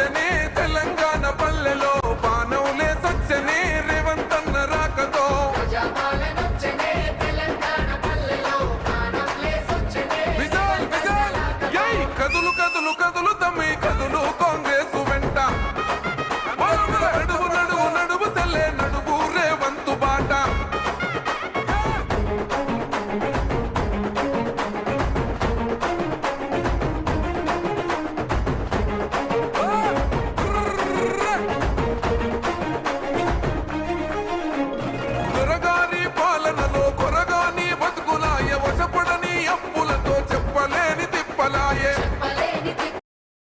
వచ్చనే తెలంగాణ పల్లెలో పానవులే సచ్చనే రేవంత్ అన్న రాకతో విజాల్ విజాల్ యై కదులు కదులు కదులు తమ్మి